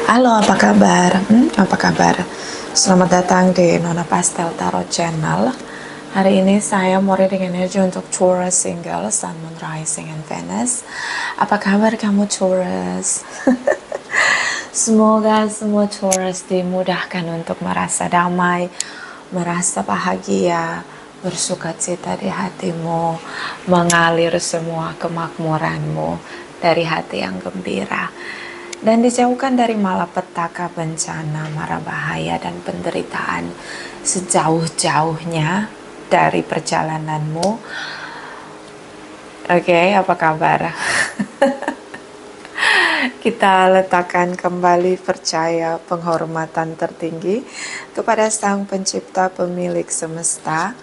Halo, apa kabar? Apa kabar? Selamat datang di Nona Pastel Tarot Channel. Hari ini saya mau reading energi untuk Taurus single, Sun, Moon, Rising, and Venus. Apa kabar kamu Taurus? Semoga semua Taurus dimudahkan untuk merasa damai, merasa bahagia, bersukacita di hatimu, mengalir semua kemakmuranmu dari hati yang gembira, dan dijauhkan dari malapetaka, bencana, mara bahaya, dan penderitaan sejauh-jauhnya dari perjalananmu. Oke, apa kabar? Kita letakkan kembali percaya penghormatan tertinggi kepada Sang Pencipta Pemilik Semesta.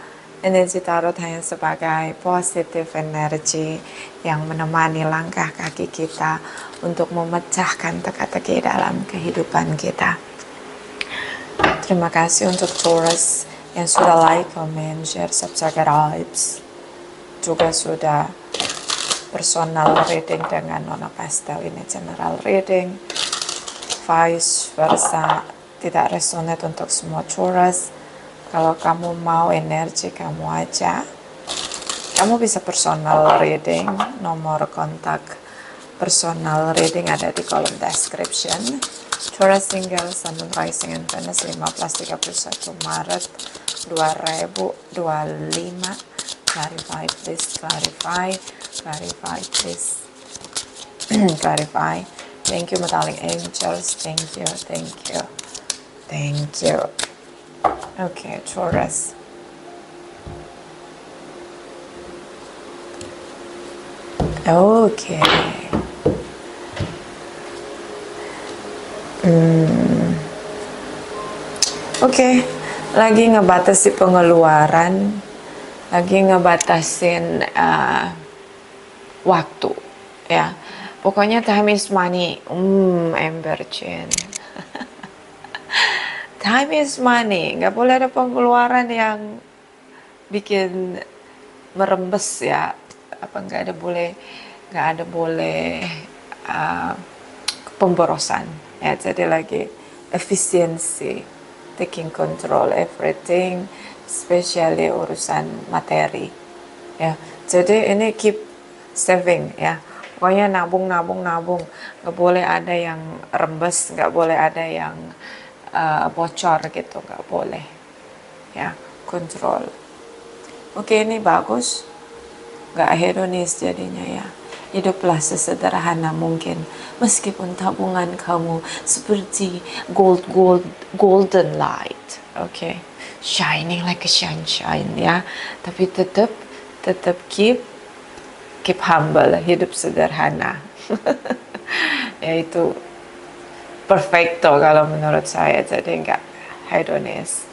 Energi tarot hanya sebagai positif energi yang menemani langkah kaki kita untuk memecahkan teka-teki dalam kehidupan kita. Terima kasih untuk Taurus yang sudah like, comment, share, subscribe, juga sudah personal reading dengan Nona Pastel. Ini general reading, vice versa tidak resonate untuk semua Taurus. Kalau kamu mau energi kamu aja, kamu bisa personal reading. Nomor kontak personal reading ada di kolom description. Taurus single, Sun, Moon, Rising, and Venus 15-31 Maret 2025. Clarify please, clarify please. Clarify. Thank you metallic angels, thank you. Okay, Taurus. Okay. Oke, lagi ngebatasi pengeluaran, lagi ngebatasin waktu, ya. Pokoknya time is money. Ember Chin. Time is money, nggak boleh ada pengeluaran yang bikin merembes, ya. Nggak ada boleh pemborosan, ya. Jadi lagi efisiensi, taking control everything, especially urusan materi, ya. Jadi ini keep saving, ya. Pokoknya nabung, nggak boleh ada yang rembes, nggak boleh ada yang bocor gitu, nggak boleh, ya. Kontrol. Oke, ini bagus, nggak hedonis jadinya, ya. Hiduplah sesederhana mungkin, meskipun tabungan kamu seperti golden light, okay, shining like a sunshine, ya. Tapi tetap keep humble, hidup sederhana. Yaitu perfecto kalau menurut saya, jadi nggak hedonis.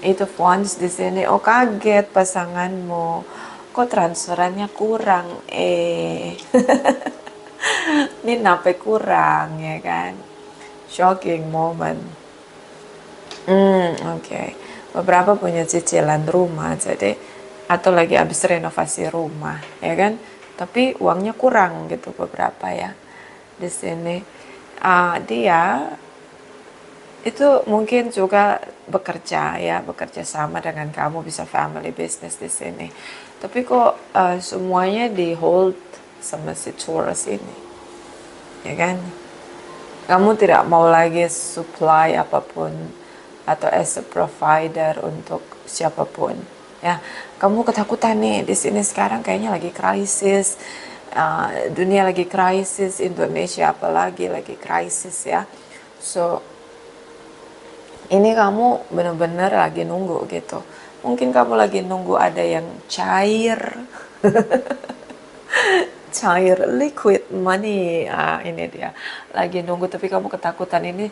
Itu fonts di sini. Oh, kaget pasanganmu, kok transferannya kurang, ini nape kurang, ya kan? Shocking moment. Oke. Beberapa punya cicilan rumah, jadi atau lagi habis renovasi rumah, ya kan? Tapi uangnya kurang gitu beberapa, ya. Di sini dia itu mungkin juga bekerja, ya, bekerja sama dengan kamu, bisa family business di sini. Tapi kok semuanya di hold sama si Taurus ini, ya kan? Kamu tidak mau lagi supply apapun atau as a provider untuk siapapun, ya. Kamu ketakutan nih di sini sekarang, kayaknya lagi krisis. Dunia lagi krisis, Indonesia apalagi lagi krisis, ya. So ini kamu benar-benar lagi nunggu gitu. Mungkin kamu lagi nunggu ada yang cair, liquid money. Ini dia lagi nunggu, tapi kamu ketakutan ini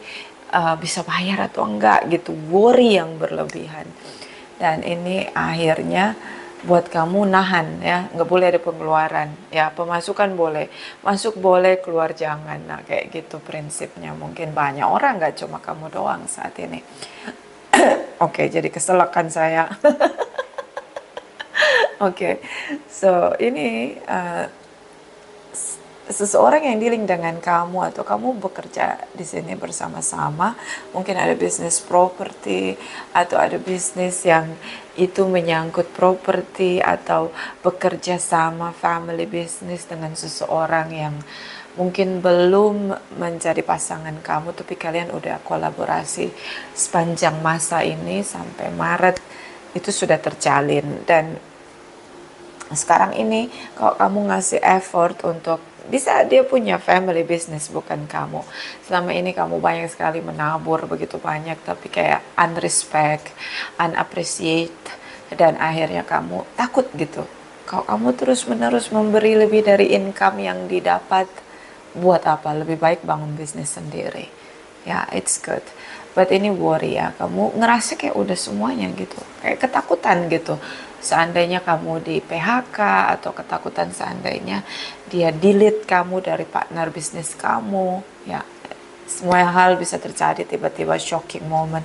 bisa bayar atau enggak gitu, worry yang berlebihan. Dan ini akhirnya buat kamu nahan, ya, nggak boleh ada pengeluaran, ya. Pemasukan boleh, masuk boleh, keluar jangan. Nah, kayak gitu prinsipnya. Mungkin banyak orang, nggak cuma kamu doang saat ini. Oke, jadi keselakan saya. Oke, so ini seseorang yang dealing dengan kamu atau kamu bekerja di sini bersama-sama, mungkin ada bisnis properti atau ada bisnis yang itu menyangkut properti atau bekerja sama family business dengan seseorang yang mungkin belum menjadi pasangan kamu tapi kalian udah kolaborasi sepanjang masa ini sampai Maret itu sudah terjalin. Dan sekarang ini kalau kamu ngasih effort untuk bisa dia punya family business bukan kamu. Selama ini kamu banyak sekali menabur begitu banyak tapi kayak unrespect, unappreciate dan akhirnya kamu takut gitu. Kalau kamu terus menerus memberi lebih dari income yang didapat, buat apa? Lebih baik bangun bisnis sendiri. Ya, it's good. But ini worry ya, kamu ngerasa kayak udah semuanya gitu. Kayak ketakutan gitu. Seandainya kamu di PHK atau ketakutan seandainya dia delete kamu dari partner bisnis kamu. Ya, semua hal bisa terjadi tiba-tiba shocking moment.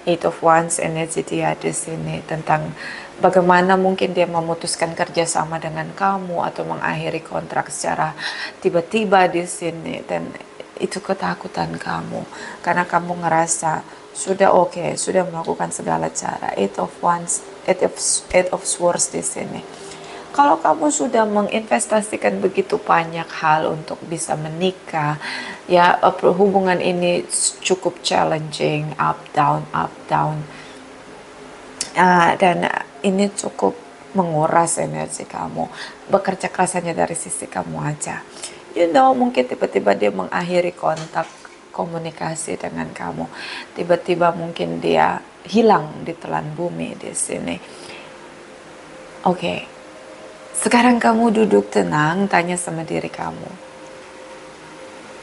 Eight of Wands energi dia di sini tentang bagaimana mungkin dia memutuskan kerjasama dengan kamu atau mengakhiri kontrak secara tiba-tiba di sini. Dan itu ketakutan kamu karena kamu ngerasa sudah oke, sudah melakukan segala cara. Eight of Wands, eight of Swords di sini. Kalau kamu sudah menginvestasikan begitu banyak hal untuk bisa menikah, ya hubungan ini cukup challenging, up down, dan ini cukup menguras energi kamu. Bekerja keras hanya dari sisi kamu aja. Mungkin tiba-tiba dia mengakhiri kontak komunikasi dengan kamu. Tiba-tiba mungkin dia hilang di telan bumi di sini. Oke. Sekarang kamu duduk tenang, tanya sama diri kamu.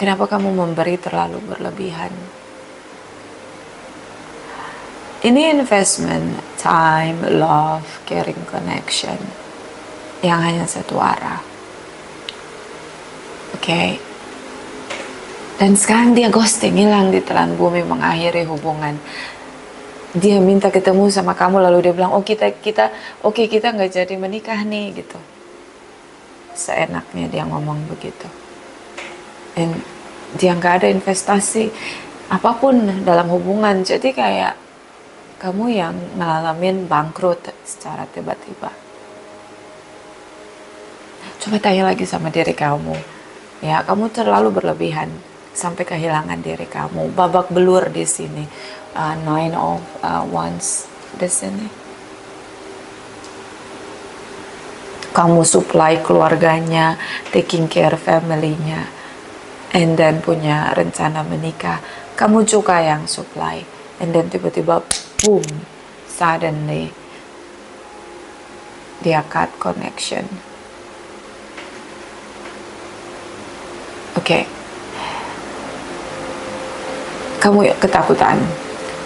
Kenapa kamu memberi terlalu berlebihan? Ini investment, time, love, caring, connection yang hanya satu arah. Oke. Dan sekarang dia ghosting, hilang di telan bumi, mengakhiri hubungan. Dia minta ketemu sama kamu lalu dia bilang, kita nggak jadi menikah nih gitu. Seenaknya dia ngomong begitu. Dan dia nggak ada investasi apapun dalam hubungan. Jadi kayak kamu yang ngalamin bangkrut secara tiba-tiba. Coba tanya lagi sama diri kamu. Ya, kamu terlalu berlebihan sampai kehilangan diri kamu. Babak belur di sini. Nine of Wands di sini. Kamu supply keluarganya, taking care family-nya, and then punya rencana menikah. Kamu juga yang supply, and then tiba-tiba boom, suddenly dia cut connection. Oke. Kamu ketakutan.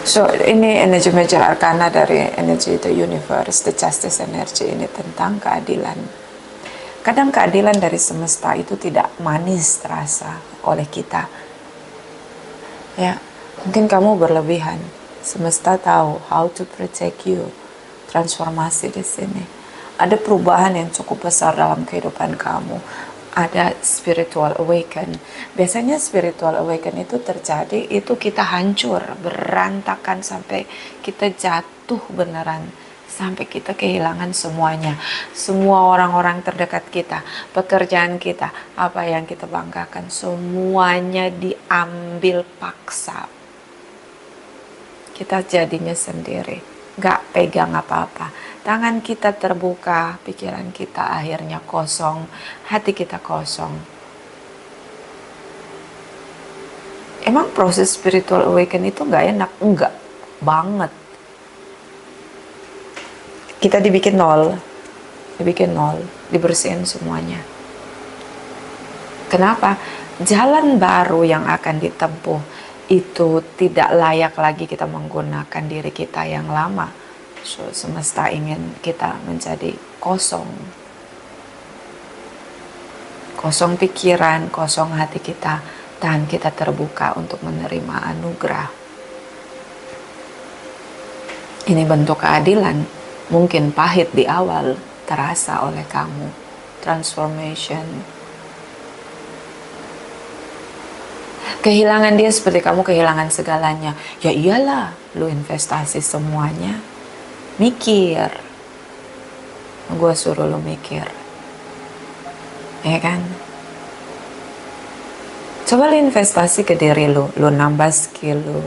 So, ini energi major arcana dari energi the universe, the justice energy ini tentang keadilan. Kadang keadilan dari semesta itu tidak manis terasa oleh kita. Ya, mungkin kamu berlebihan. Semesta tahu how to protect you. Transformasi di sini. Ada perubahan yang cukup besar dalam kehidupan kamu. Ada spiritual awaken. Biasanya spiritual awaken itu terjadi, itu kita hancur, berantakan sampai kita jatuh beneran, sampai kita kehilangan semuanya. Semua orang-orang terdekat kita, pekerjaan kita, apa yang kita banggakan, semuanya diambil paksa. Kita jadinya sendiri, gak pegang apa-apa. Tangan kita terbuka, pikiran kita akhirnya kosong, hati kita kosong. Emang proses spiritual awaken itu gak enak? Enggak, banget. Kita dibikin nol, dibersihin semuanya. Kenapa? Jalan baru yang akan ditempuh itu tidak layak lagi kita menggunakan diri kita yang lama. So, semesta ingin kita menjadi kosong. Kosong pikiran, kosong hati kita, dan kita terbuka untuk menerima anugerah. Ini bentuk keadilan. Mungkin pahit di awal, terasa oleh kamu. Transformation. Kehilangan dia seperti kamu kehilangan segalanya. Ya iyalah, lu investasi semuanya. Mikir. Gue suruh lu mikir. Ya kan? Coba lu investasi ke diri lu. Lu nambah skill lu.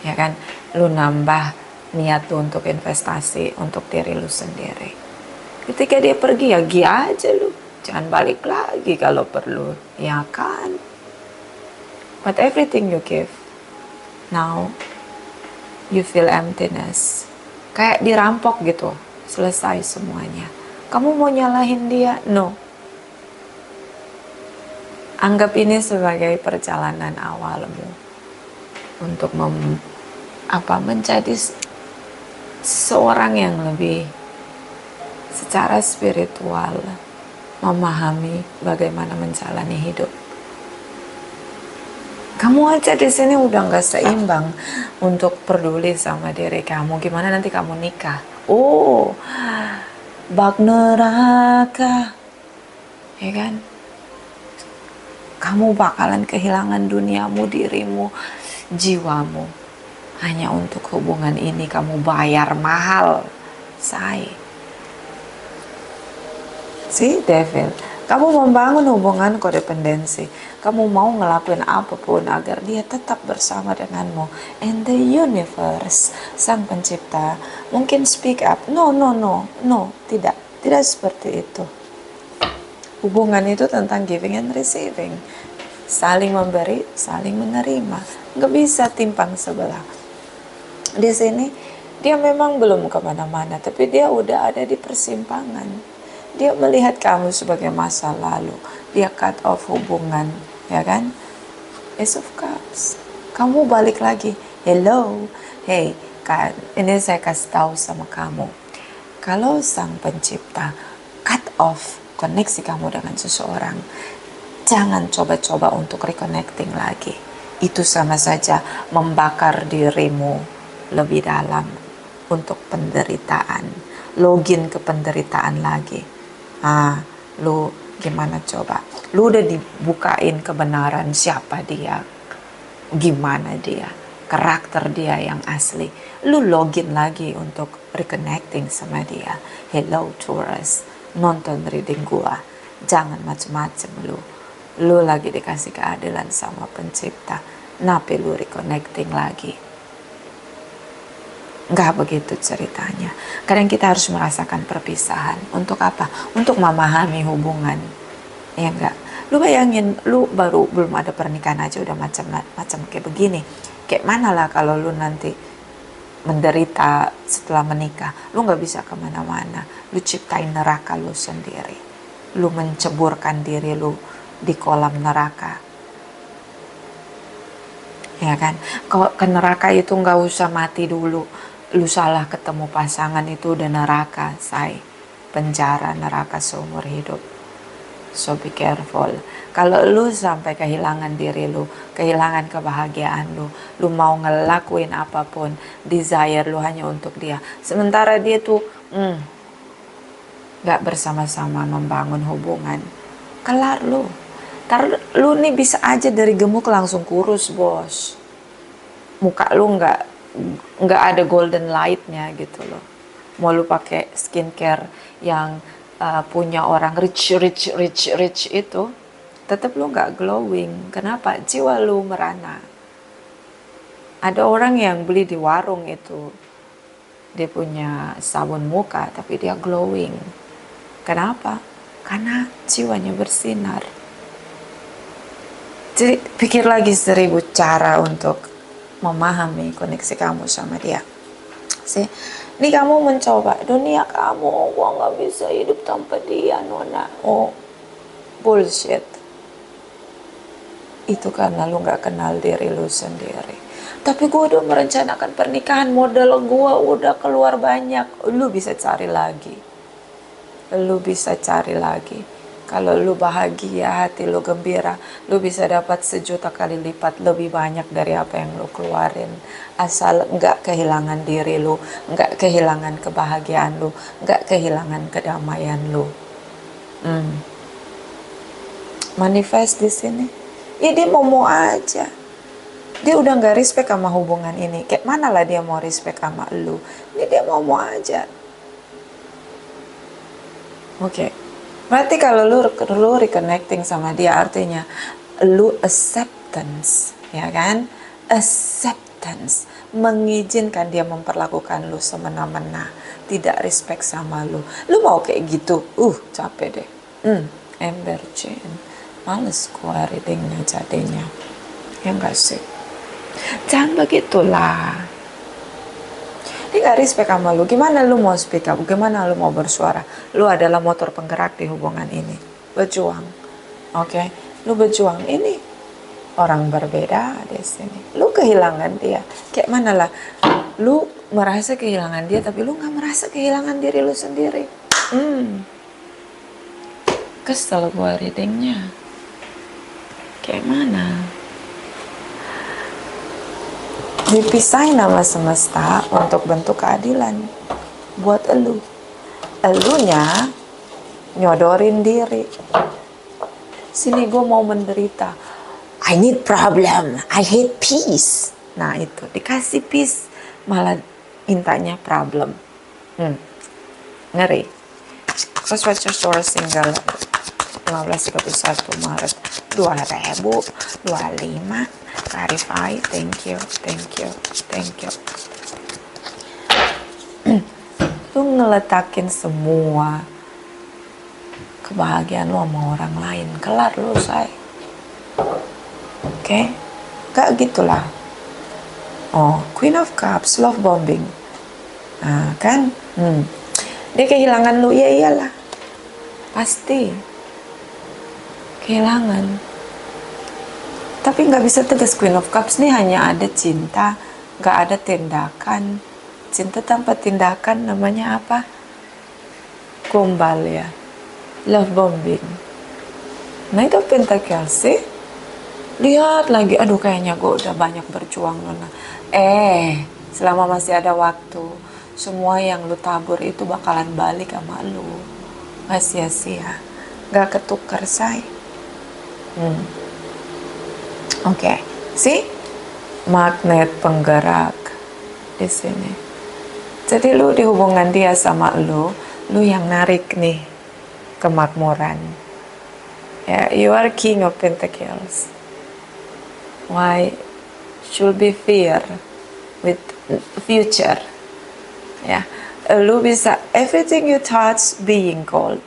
Ya kan? Lu nambah niat lu untuk investasi untuk diri lu sendiri. Ketika dia pergi, ya pergi aja lu. Jangan balik lagi kalau perlu. Ya kan? But everything you give, now you feel emptiness. Kayak dirampok gitu. Selesai semuanya. Kamu mau nyalahin dia? No. Anggap ini sebagai perjalanan awalmu untuk menjadi seorang yang lebih secara spiritual memahami bagaimana menjalani hidup. Kamu aja di sini udah nggak seimbang untuk peduli sama diri kamu. Gimana nanti kamu nikah? Oh, bak neraka, ya kan? Kamu bakalan kehilangan duniamu, dirimu, jiwamu. Hanya untuk hubungan ini kamu bayar mahal, say. Si devil, kamu membangun hubungan kodependensi. Kamu mau ngelakuin apapun agar dia tetap bersama denganmu. And the universe, sang pencipta, mungkin speak up. No, tidak seperti itu. Hubungan itu tentang giving and receiving. Saling memberi, saling menerima. Nggak bisa timpang sebelah. Di sini, dia memang belum kemana-mana, tapi dia udah ada di persimpangan. Dia melihat kamu sebagai masa lalu. Dia cut off hubungan, ya kan? Ace of Cups. Kamu balik lagi. Hello. Hey, kan, ini saya kasih tahu sama kamu. Kalau sang pencipta cut off koneksi kamu dengan seseorang, jangan coba-coba untuk reconnecting lagi. Itu sama saja membakar dirimu lebih dalam untuk penderitaan. Login ke penderitaan lagi. Lu gimana coba? Lu udah dibukain kebenaran siapa dia, gimana dia, karakter dia yang asli. Lu login lagi untuk reconnecting sama dia. Hello Taurus, nonton reading gua. Jangan macem-macem lu. Lu lagi dikasih keadilan sama pencipta. Napi lu reconnecting lagi? Nggak begitu ceritanya. Kadang kita harus merasakan perpisahan. Untuk apa? Untuk memahami hubungan. Ya enggak? Lu bayangin, lu belum ada pernikahan aja udah macam-macam kayak begini. Kayak mana lah kalau lu nanti menderita setelah menikah. Lu nggak bisa kemana-mana. Lu ciptain neraka lu sendiri. Lu menceburkan diri lu di kolam neraka. Ya kan? Kalau ke neraka itu nggak usah mati dulu. Lu salah ketemu pasangan itu udah neraka, say. Penjara, neraka seumur hidup. So be careful. Kalau lu sampai kehilangan diri lu, kehilangan kebahagiaan lu mau ngelakuin apapun, desire lu hanya untuk dia. Sementara dia tuh gak bersama-sama membangun hubungan. Kelar lu. Lu nih bisa aja dari gemuk langsung kurus, bos. Muka lu nggak ada golden lightnya gitu loh. Mau lu pakai skincare yang punya orang rich itu, tetap lu nggak glowing. Kenapa? Jiwa lu merana. Ada orang yang beli di warung itu, dia punya sabun muka tapi dia glowing. Kenapa? Karena jiwanya bersinar. Jadi pikir lagi 1000 cara untuk memahami koneksi kamu sama dia. Ini kamu mencoba dunia kamu, gua nggak bisa hidup tanpa dia, Nona. Oh, bullshit. Itu karena lu nggak kenal diri lu sendiri. Tapi gua udah merencanakan pernikahan, modal gua udah keluar banyak. Lu bisa cari lagi. Kalau lu bahagia, hati lu gembira, lu bisa dapat 1.000.000 kali lipat lebih banyak dari apa yang lu keluarin. Asal enggak kehilangan diri lu, enggak kehilangan kebahagiaan lu, enggak kehilangan kedamaian lu. Manifest di sini. Ya dia mau aja. Dia udah nggak respect sama hubungan ini. Kayak mana lah dia mau respect sama lu? Ini dia mau aja. Oke. Berarti kalau lu reconnecting sama dia artinya lu acceptance, ya kan? Acceptance, mengizinkan dia memperlakukan lu semena-mena, tidak respect sama lu. Lu mau kayak gitu? Capek deh. Ember Jane, males gua readingnya jadinya. Ya enggak sih? Jangan begitulah. Dia gak respect sama lu. Gimana lu mau speak up? Gimana lu mau bersuara? Lu adalah motor penggerak di hubungan ini. Berjuang. Oke? Lu berjuang. Ini orang berbeda di sini. Lu kehilangan dia. Kayak mana lah? Lu merasa kehilangan dia, tapi lu gak merasa kehilangan diri lu sendiri. Kesel gua readingnya. Kayak mana? Dipisahin sama semesta untuk bentuk keadilan buat elu. Elunya nyodorin diri. Sini gue mau menderita. I need problem. I hate peace. Nah itu dikasih peace malah mintanya problem. Ngeri. Sesuatu source single 15-21 Maret 2025. Clarify, thank you. Lu ngeletakin semua kebahagiaan lu sama orang lain, kelar lu say. Oke? Gak gitulah. Queen of Cups, love bombing. Nah kan, dia kehilangan lu, ya iyalah, pasti kehilangan. Tapi nggak bisa tegas. Queen of Cups nih hanya ada cinta, nggak ada tindakan. Cinta tanpa tindakan namanya apa? Gombal ya. Love bombing. Nah itu Pentacles sih. Lihat lagi, aduh kayaknya gue udah banyak berjuang Nona. Selama masih ada waktu, semua yang lu tabur itu bakalan balik sama lu. Gak sia-sia, gak ketukar say. Oke, see? Magnet penggerak di sini. Jadi lu di hubungan dia sama lu yang narik nih kemakmuran. You are King of Pentacles. Why should be fear with future? Lu bisa everything you touch being gold.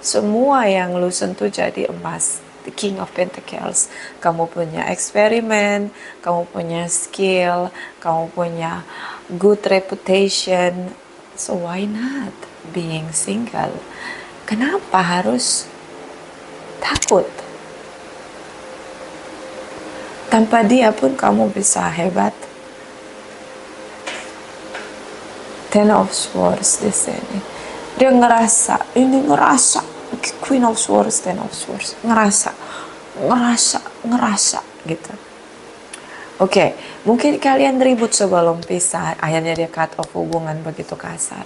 Semua yang lu sentuh jadi emas. The King of Pentacles. Kamu punya eksperimen, kamu punya skill, kamu punya good reputation. So why not being single? Kenapa harus takut? Tanpa dia pun kamu bisa hebat. Ten of Swords di sini. Dia ngerasa Queen of Swords, Ten of Swords. Ngerasa gitu. Oke, mungkin kalian ribut sebelum pisah, akhirnya dia cut off hubungan begitu kasar.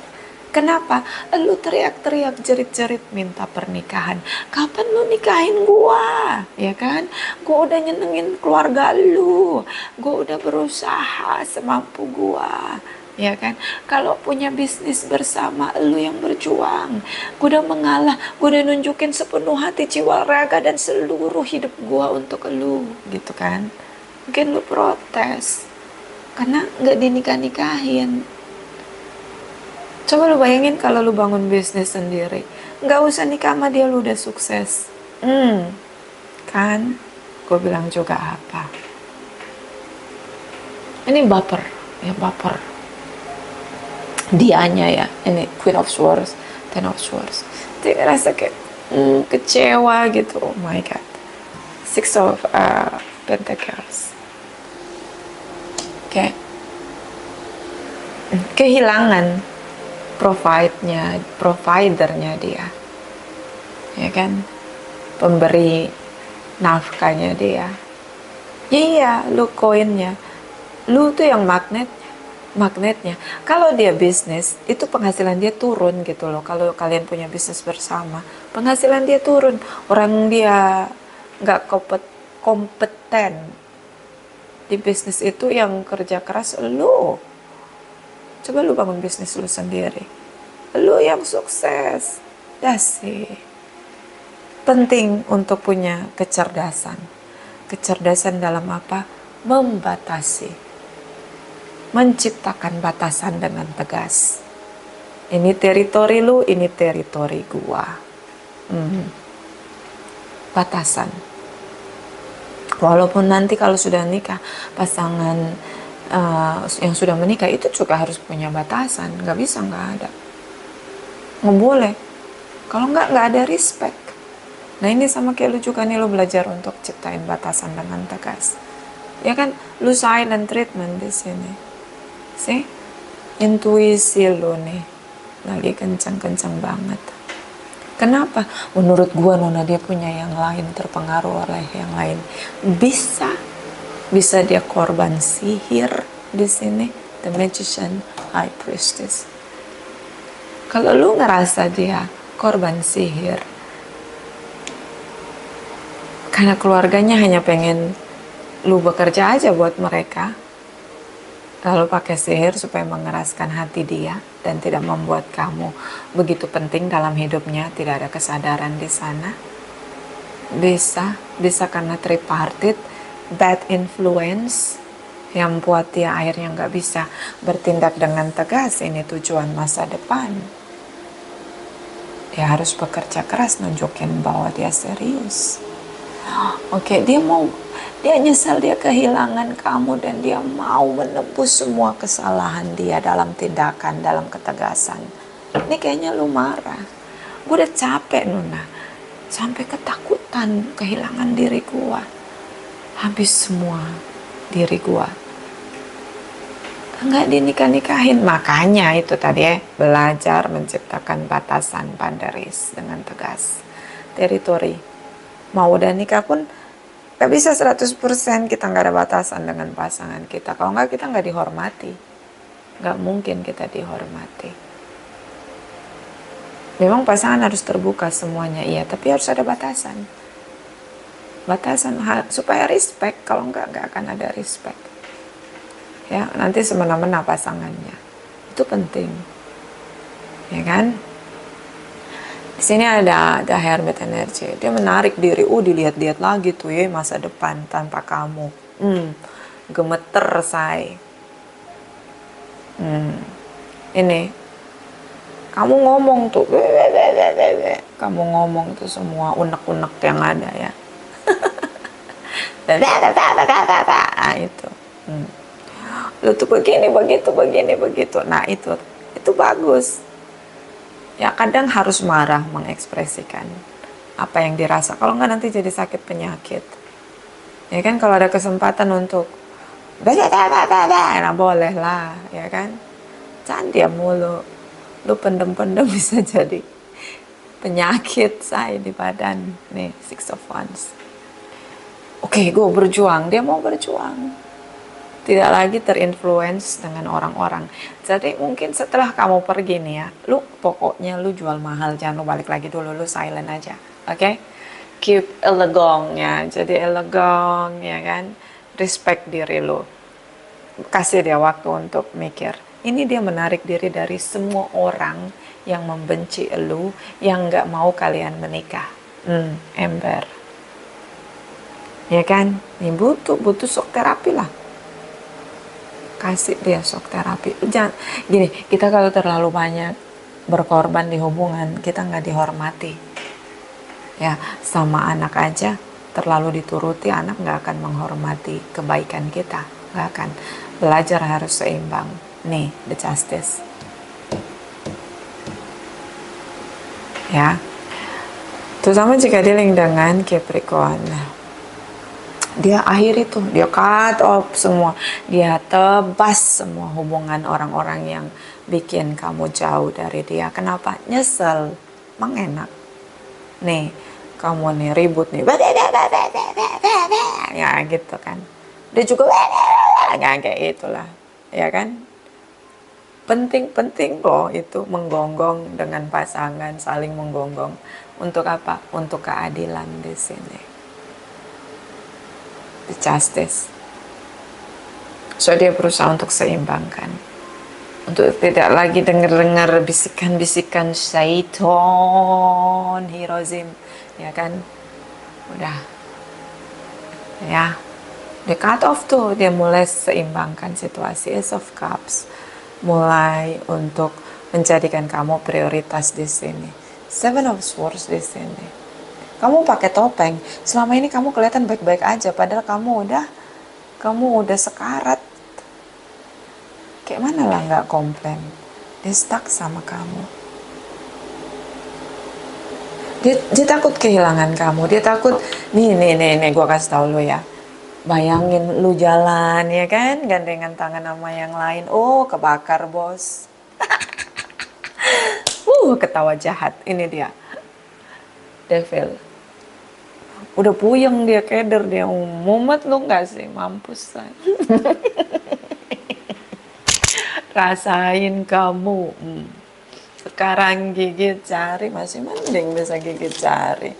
Kenapa? Lu teriak-teriak jerit-jerit minta pernikahan. Kapan lu nikahin gua? Ya kan? Gua udah nyenengin keluarga lu. Gua udah berusaha semampu gua. Ya kan? Kalau punya bisnis bersama, lu yang berjuang. Gua udah mengalah, gua udah nunjukin sepenuh hati, jiwa, raga dan seluruh hidup gua untuk lu, gitu kan? Mungkin lu protes karena nggak dinikah-nikahin. Coba lu bayangin kalau lu bangun bisnis sendiri, nggak usah nikah sama dia, lu udah sukses. Kan? Gue bilang juga apa? Ini baper, ya baper. Dianya ya, ini Queen of Swords, Ten of Swords. Dia rasa kayak kecewa gitu. Oh my God. Six of Pentacles. Kayak kehilangan providernya dia, ya kan, pemberi nafkahnya dia. Iya, lu koinnya, lu tuh yang magnetnya. Kalau dia bisnis, itu penghasilan dia turun gitu loh. Kalau kalian punya bisnis bersama, penghasilan dia turun. Orang dia nggak kompeten, Di bisnis itu yang kerja keras lu. Coba lu bangun bisnis lu sendiri. Lu yang sukses. That's it. Penting untuk punya kecerdasan. Kecerdasan dalam apa? Membatasi. Menciptakan batasan dengan tegas. Ini teritori lu, ini teritori gua. Batasan. Walaupun nanti kalau sudah nikah, pasangan yang sudah menikah itu juga harus punya batasan. Nggak bisa nggak ada. Nggak boleh. Kalau nggak ada respect. Nah ini sama kayak lu juga nih, lu belajar untuk ciptain batasan dengan tegas. Ya kan, lu silent treatment di sini. See? Intuisi lu nih lagi kencang-kencang banget. Kenapa? Menurut gua Nona dia punya yang lain, terpengaruh oleh yang lain. Bisa dia korban sihir di sini, the magician, high priestess. Kalau lu ngerasa dia korban sihir, karena keluarganya hanya pengen lu bekerja aja buat mereka, lalu pakai sihir supaya mengeraskan hati dia dan tidak membuat kamu begitu penting dalam hidupnya, tidak ada kesadaran di sana. Bisa karena tripartite, bad influence yang buat dia akhirnya nggak bisa bertindak dengan tegas. Ini tujuan masa depan. Dia harus bekerja keras nunjukin bahwa dia serius. Oke, dia nyesal dia kehilangan kamu dan dia mau menebus semua kesalahan dia dalam tindakan, dalam ketegasan. Ini kayaknya lu marah. Gue udah capek Nona, sampai ketakutan kehilangan diri gue. Habis semua diri gue. Nggak dinikah-nikahin. Makanya itu tadi belajar menciptakan batasan, boundaries dengan tegas. Teritori. Mau udah nikah pun gak bisa 100% kita gak ada batasan dengan pasangan kita. Kalau nggak kita nggak dihormati. Nggak mungkin kita dihormati. Memang pasangan harus terbuka semuanya, iya, tapi harus ada batasan. Batasan supaya respect. Kalau nggak akan ada respect. Ya, nanti semena-mena pasangannya. Itu penting. Ya kan? Di sini ada hermit energy. Dia menarik diri. Dilihat-lihat lagi tuh ya masa depan tanpa kamu. Gemeter say. Ini. Kamu ngomong tuh. Kamu ngomong tuh semua unek-unek yang ada ya. Nah, itu. Lu tuh begini, begitu. Nah, itu bagus. Ya kadang harus marah mengekspresikan apa yang dirasa. Kalau nggak nanti jadi sakit penyakit. Ya kan, kalau ada kesempatan untuk nah boleh lah, ya kan. Jangan diam mulu. Lu pendem-pendem bisa jadi penyakit saya di badan. Nih, 6 of Wands. Oke, gue berjuang. Dia mau berjuang. Tidak lagi terinfluence dengan orang-orang. Jadi mungkin setelah kamu pergi nih ya, lu pokoknya lu jual mahal, jangan lu balik lagi dulu, lu silent aja, oke? Keep elegant ya, jadi elegant ya kan, respect diri lu, kasih dia waktu untuk mikir. Ini dia menarik diri dari semua orang yang membenci lu, yang nggak mau kalian menikah. Ember, ya kan? Ini butuh shock terapi lah. Kasih dia shock terapi. Jangan gini, kita kalau terlalu banyak berkorban di hubungan, kita nggak dihormati. Ya, sama anak aja terlalu dituruti, anak nggak akan menghormati kebaikan kita, nggak akan. Belajar harus seimbang. Nih, the justice. Ya, terutama jika dealing dengan Capricorn. Dia akhiri tuh, dia cut off semua, dia tebas semua hubungan orang-orang yang bikin kamu jauh dari dia. Kenapa? Nyesel, emang enak. Nih, kamu nih ribut nih, ya gitu kan. Dia juga kayak itulah, ya kan. Penting loh itu menggonggong dengan pasangan, saling menggonggong. Untuk apa? Untuk keadilan di sini. Justice. So dia berusaha untuk seimbangkan, untuk tidak lagi dengar-dengar bisikan-bisikan syaiton, Hirozim, ya kan? Udah, ya, dia cut off tuh, dia mulai seimbangkan situasi. Ace of Cups mulai untuk menjadikan kamu prioritas di sini. Seven of Swords di sini. Kamu pakai topeng. Selama ini kamu kelihatan baik-baik aja, padahal kamu udah sekarat. Kayak mana lah nggak komplain? Dia stuck sama kamu. Dia takut kehilangan kamu. Dia takut. Nih, gue kasih tau lu ya. Bayangin lu jalan, ya kan, gandengan tangan sama yang lain. Oh, kebakar bos. Ketawa jahat. Ini dia, Devil. Udah puyeng dia, keder dia. Mumet lu nggak sih? Mampus lah. Rasain kamu. Sekarang gigit jari, masih mending bisa gigit jari.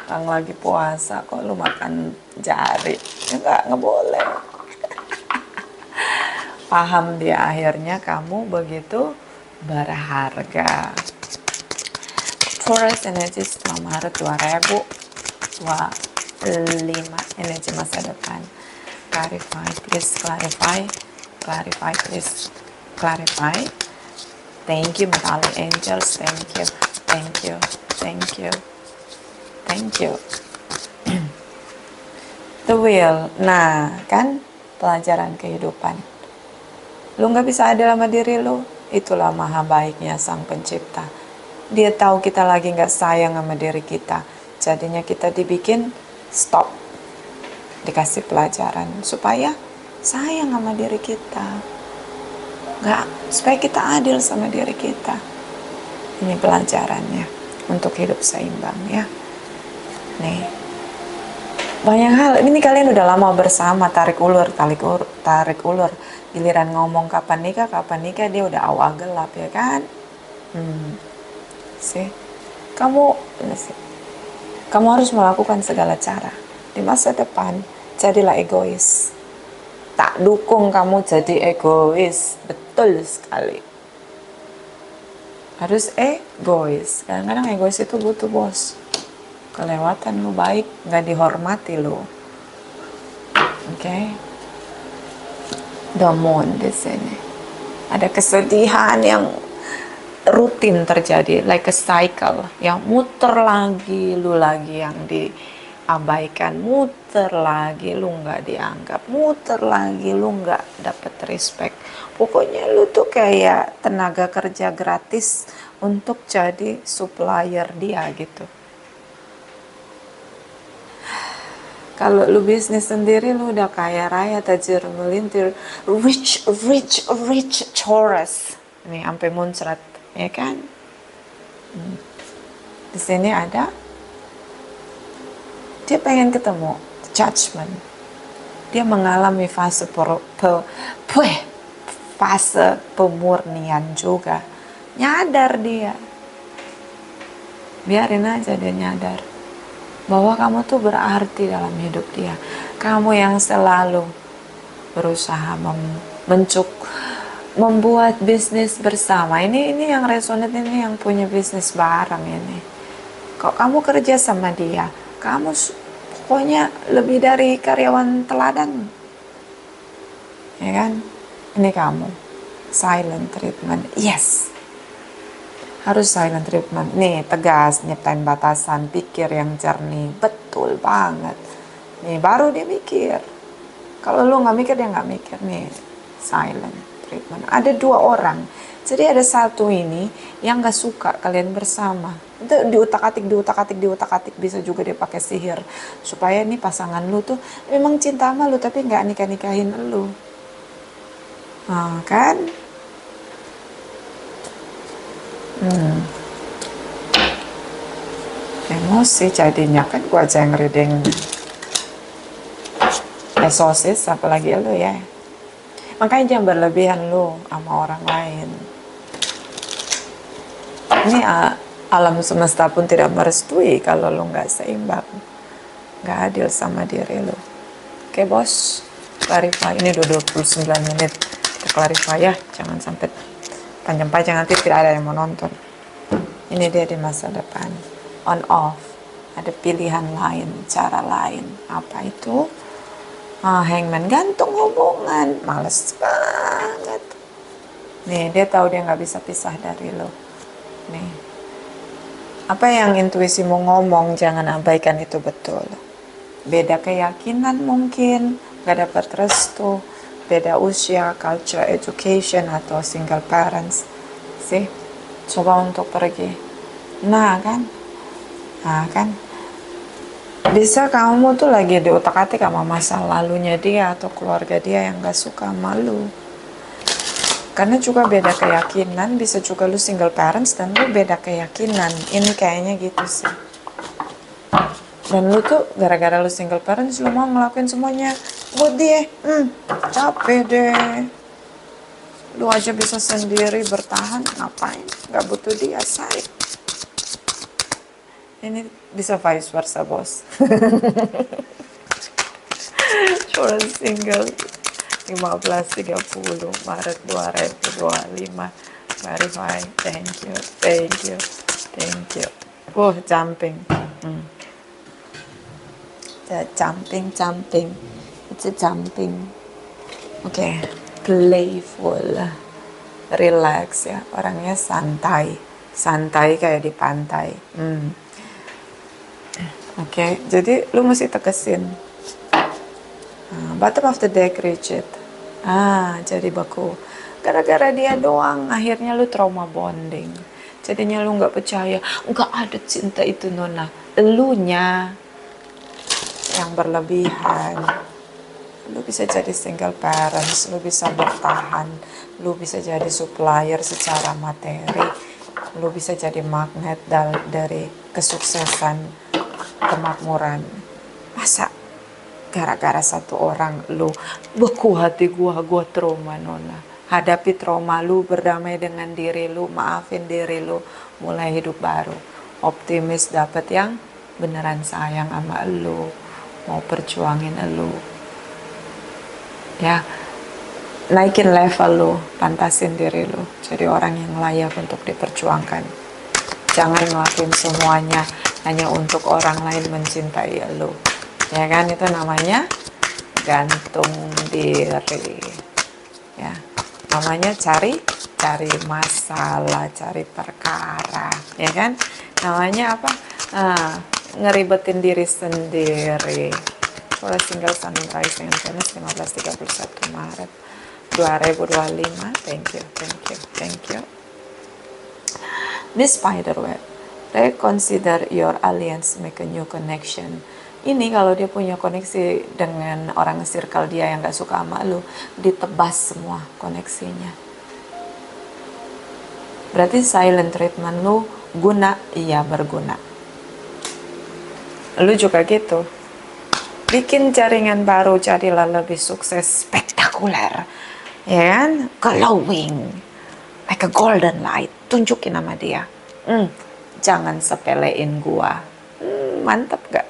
Orang lagi puasa kok lu makan jari. Ya nggak boleh. Paham dia, akhirnya kamu begitu berharga. Taurus energi setelah Maret 2025, energi masa depan. Clarify, please clarify. Clarify, please clarify. Thank you, Metallic Angels. Thank you, thank you, thank you, thank you. The Wheel. Nah, kan pelajaran kehidupan. Lu nggak bisa adil sama diri lu. Itulah maha baiknya Sang Pencipta. Dia tahu kita lagi nggak sayang sama diri kita. Jadinya kita dibikin stop. Dikasih pelajaran supaya sayang sama diri kita. Supaya kita adil sama diri kita. Ini pelajarannya untuk hidup seimbang ya. Nih, banyak hal. Ini kalian udah lama bersama, tarik ulur. Giliran ngomong kapan nikah dia udah awal gelap ya kan. Kamu harus melakukan segala cara. Di masa depan jadilah egois. Tak dukung kamu jadi egois. Betul sekali. Harus egois. Kadang-kadang egois itu butuh bos. Kelewatan lu baik, gak dihormati lu. Oke. The Moon di sini. Ada kesedihan yang rutin terjadi, like a cycle, yang muter lagi, lu lagi yang diabaikan, muter lagi, lu nggak dianggap, muter lagi, lu nggak dapet respect. Pokoknya lu tuh kayak tenaga kerja gratis untuk jadi supplier dia gitu. Kalau lu bisnis sendiri, lu udah kaya raya, tajir melintir, rich Taurus. Nih sampai muncrat, ya kan? Di sini ada, dia pengen ketemu judgment. Dia mengalami fase pemurnian juga. Nyadar dia. Biarin aja dia nyadar bahwa kamu tuh berarti dalam hidup dia. Kamu yang selalu berusaha membuat bisnis bersama. Ini yang resonate, ini yang punya bisnis bareng ini. Kok kamu kerja sama dia, kamu pokoknya lebih dari karyawan teladan. Ya kan? Ini kamu. Silent treatment. Yes. Harus silent treatment. Nih, tegas, nyiptain batasan, pikir yang jernih. Betul banget. Nih, baru dia mikir. Kalau lu nggak mikir, dia nggak mikir. Nih, silent treatment. Ada dua orang. Jadi ada satu ini yang nggak suka kalian bersama. Itu diutak-atik. Bisa juga dia pakai sihir. Supaya nih pasangan lu tuh memang cinta sama lu, tapi nggak nikah-nikahin lu. Nah, kan? Emosi jadinya, kan gua aja yang reading sosis, apalagi lu ya. Makanya jangan berlebihan lu sama orang lain. Ini alam semesta pun tidak merestui kalau lu nggak seimbang, nggak adil sama diri lu. Oke bos. clarify. Ini udah 29 menit. Kita clarify ya, jangan sampai panjang-panjang, nanti tidak ada yang mau nonton. Ini dia di masa depan. On off. Ada pilihan lain, cara lain. Apa itu? Hangman, gantung hubungan. Males banget. Nih, dia tahu dia nggak bisa pisah dari lo. Nih. Apa yang intuisimu ngomong, jangan abaikan itu betul. Beda keyakinan mungkin, gak dapat restu, beda usia, culture, education, atau single parents. Sih, coba untuk pergi. Nah kan, bisa kamu tuh lagi di otak-atik sama masa lalunya dia atau keluarga dia yang gak suka malu. Karena juga beda keyakinan, bisa juga lu single parents dan lu beda keyakinan. Ini kayaknya gitu sih. Dan lu tuh gara-gara lu single parents, lu mau ngelakuin semuanya buat dia. Capek deh. Lu aja bisa sendiri bertahan, ngapain? Gak butuh dia, say. Ini bisa vice versa, bos. Cuma single 15.30 Maret 2025. Verify. Thank you. Jumping. Jumping. It's a jumping. Okay. Playful. Relax ya. Orangnya santai. Santai kayak di pantai. Okay. Jadi lu mesti tegesin. Bottom of the deck, rigid. Jadi baku. Gara-gara dia doang, akhirnya lu trauma bonding. Jadinya lu nggak percaya, nggak ada cinta itu, Nona. Elunya yang berlebihan. Lu bisa jadi single parents, lu bisa bertahan, lu bisa jadi supplier secara materi, lu bisa jadi magnet dari kesuksesan, kemakmuran. Masa gara-gara satu orang lu beku hati gua trauma, Nona. Hadapi trauma lu, berdamai dengan diri lu, maafin diri lu, mulai hidup baru. Optimis dapat yang beneran sayang sama lu, mau perjuangin lu. Ya, naikin level lu, pantasin diri lu jadi orang yang layak untuk diperjuangkan. Jangan ngelakuin semuanya hanya untuk orang lain mencintai lu. Ya kan, itu namanya gantung diri. Ya, namanya cari masalah, cari perkara. Ya kan, namanya apa? Ngeribetin diri sendiri. Kalau single sun and rising and Venus 15.31 Maret 2025. Thank you. Miss Spiderweb, reconsider your alliance, make a new connection. Ini kalau dia punya koneksi dengan orang circle dia yang gak suka sama lu, ditebas semua koneksinya. Berarti silent treatment lu guna, iya berguna. Lu juga gitu. Bikin jaringan baru, jadilah lebih sukses, spektakuler. Ya kan? Glowing. Like a golden light. Tunjukin sama dia. Jangan sepelein gua. Mantap gak?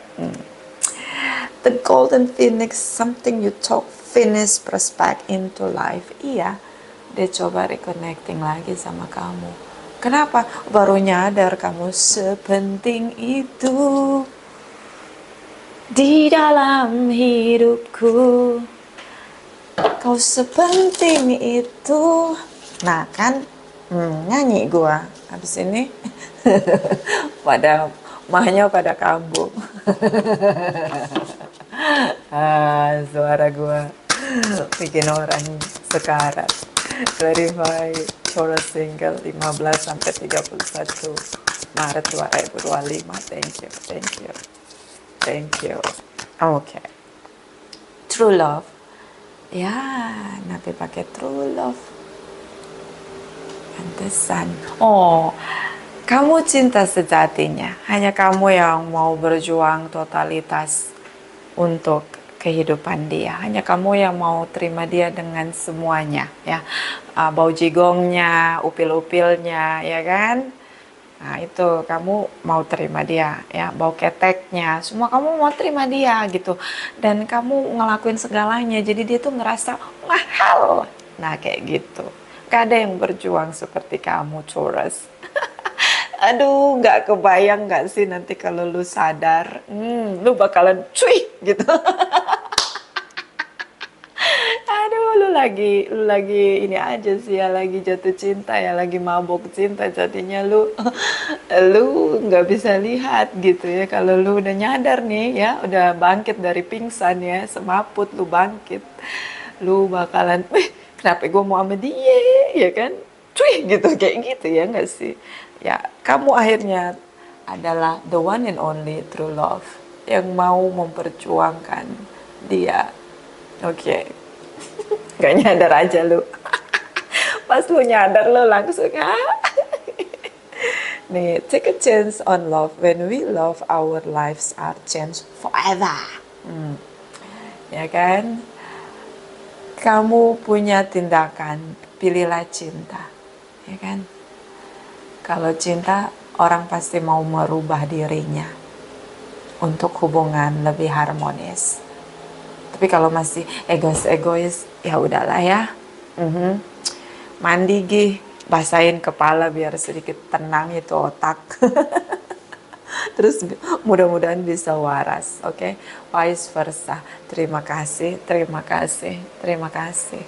The golden phoenix, something you talk finish perspect into life. Iya, dia coba reconnecting lagi sama kamu. Kenapa? Baru nyadar kamu sepenting itu di dalam hidupku. Kau sepenting itu. Nah kan, nyanyi gua. Habis ini mahnya pada kambuh. Suara gua bikin orang sekarat. Verify Taurus single 15 sampai 31 Maret 2025. Thank you. Okay. True love. Ya, Nabi pakai true love. Pantesan. Kamu cinta sejatinya. Hanya kamu yang mau berjuang totalitas untuk kehidupan dia. Hanya kamu yang mau terima dia dengan semuanya, ya. Bau jigongnya, upil-upilnya, ya kan? Nah itu kamu mau terima dia ya, bau keteknya, semua kamu mau terima dia gitu. Dan kamu ngelakuin segalanya, jadi dia tuh ngerasa mahal. Nah kayak gitu. Gak ada yang berjuang seperti kamu, Taurus. Aduh, nggak kebayang nggak sih nanti kalau lu sadar, lu bakalan cuy gitu. Aduh, lu lagi ini aja sih ya, lagi jatuh cinta ya, lagi mabok cinta jadinya lu, lu nggak bisa lihat gitu ya. Kalau lu udah nyadar nih ya, udah bangkit dari pingsan ya, semaput lu bangkit, lu bakalan, kenapa gue mau sama dia, ya kan? Cuy gitu, kayak gitu ya nggak sih? Ya, kamu akhirnya adalah the one and only true love yang mau memperjuangkan dia. Oke. Gak nyadar aja lu. Pas lu nyadar lu langsung nih, take a chance on love. When we love, our lives are changed forever. Ya kan? Kamu punya tindakan, pilihlah cinta. Ya kan? Kalau cinta, orang pasti mau merubah dirinya untuk hubungan lebih harmonis. Tapi kalau masih egois-egois, ya udahlah ya. Mandi gih, basahin kepala biar sedikit tenang itu otak. Terus mudah-mudahan bisa waras, oke? Vice versa. Terima kasih, terima kasih, terima kasih.